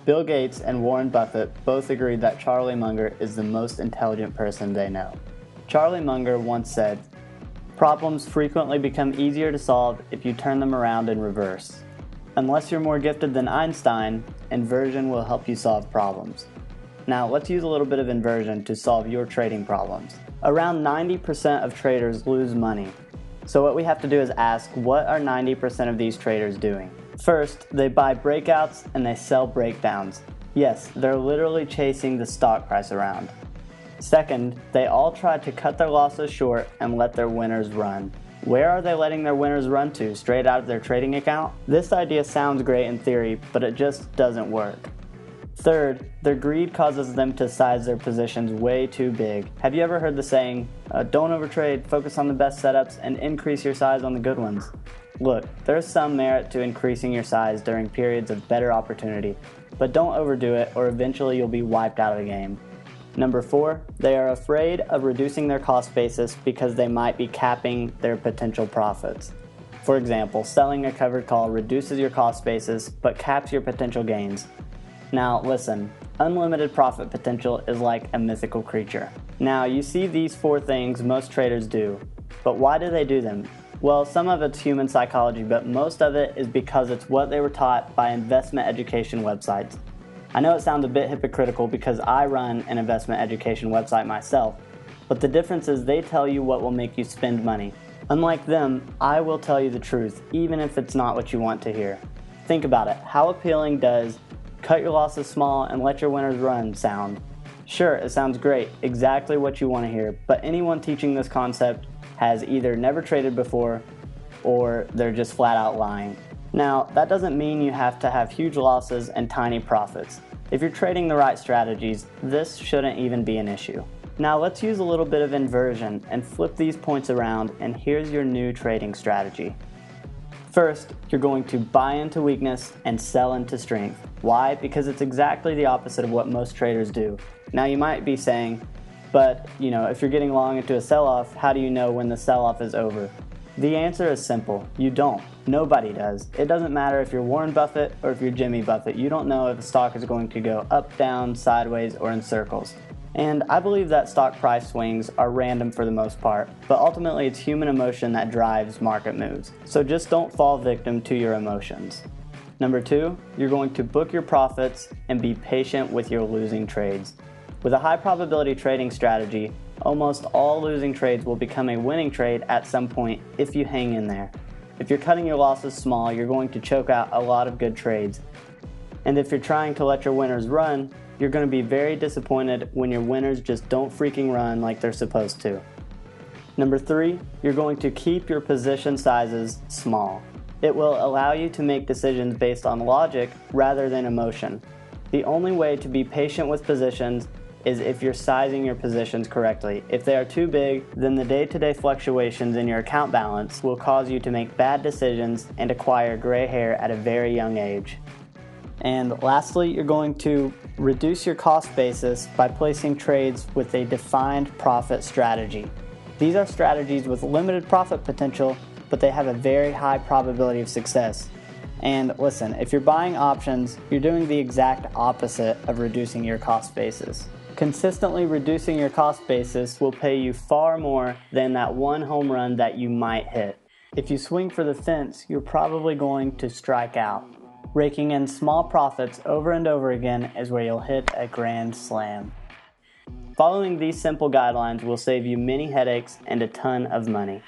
Bill Gates and Warren Buffett both agreed that Charlie Munger is the most intelligent person they know. Charlie Munger once said, "Problems frequently become easier to solve if you turn them around in reverse. Unless you're more gifted than Einstein, inversion will help you solve problems." Now let's use a little bit of inversion to solve your trading problems. Around 90% of traders lose money. So what we have to do is ask, what are 90% of these traders doing? First, they buy breakouts and they sell breakdowns. Yes, they're literally chasing the stock price around. Second, they all try to cut their losses short and let their winners run. Where are they letting their winners run to? Straight out of their trading account? This idea sounds great in theory, but it just doesn't work. Third, their greed causes them to size their positions way too big. Have you ever heard the saying, don't overtrade, focus on the best setups, and increase your size on the good ones? Look, there's some merit to increasing your size during periods of better opportunity, but don't overdo it or eventually you'll be wiped out of the game. Number 4, they are afraid of reducing their cost basis because they might be capping their potential profits. For example, selling a covered call reduces your cost basis but caps your potential gains. Now listen, unlimited profit potential is like a mythical creature. Now you see these 4 things most traders do, but why do they do them? Well, some of it's human psychology, but most of it is because it's what they were taught by investment education websites. I know it sounds a bit hypocritical because I run an investment education website myself, but the difference is they tell you what will make you spend money. Unlike them, I will tell you the truth, even if it's not what you want to hear. Think about it, how appealing does "cut your losses small and let your winners run" sound? Sure, it sounds great, exactly what you want to hear, but anyone teaching this concept has either never traded before or they're just flat out lying. Now, that doesn't mean you have to have huge losses and tiny profits. If you're trading the right strategies, this shouldn't even be an issue. Now let's use a little bit of inversion and flip these points around, and here's your new trading strategy. First, you're going to buy into weakness and sell into strength. Why? Because it's exactly the opposite of what most traders do. Now you might be saying, but if you're getting long into a sell-off, how do you know when the sell-off is over? The answer is simple. You don't. Nobody does. It doesn't matter if you're Warren Buffett or if you're Jimmy Buffett. You don't know if a stock is going to go up, down, sideways, or in circles. And I believe that stock price swings are random for the most part, but ultimately it's human emotion that drives market moves. So just don't fall victim to your emotions. Number 2, you're going to book your profits and be patient with your losing trades. With a high probability trading strategy, almost all losing trades will become a winning trade at some point if you hang in there. If you're cutting your losses small, you're going to choke out a lot of good trades. And if you're trying to let your winners run, you're going to be very disappointed when your winners just don't freaking run like they're supposed to. Number 3, you're going to keep your position sizes small. It will allow you to make decisions based on logic rather than emotion. The only way to be patient with positions is if you're sizing your positions correctly. If they are too big, then the day-to-day fluctuations in your account balance will cause you to make bad decisions and acquire gray hair at a very young age. And lastly, you're going to reduce your cost basis by placing trades with a defined profit strategy. These are strategies with limited profit potential, but they have a very high probability of success. And listen, if you're buying options, you're doing the exact opposite of reducing your cost basis. Consistently reducing your cost basis will pay you far more than that one home run that you might hit. If you swing for the fence, you're probably going to strike out. Raking in small profits over and over again is where you'll hit a grand slam. Following these simple guidelines will save you many headaches and a ton of money.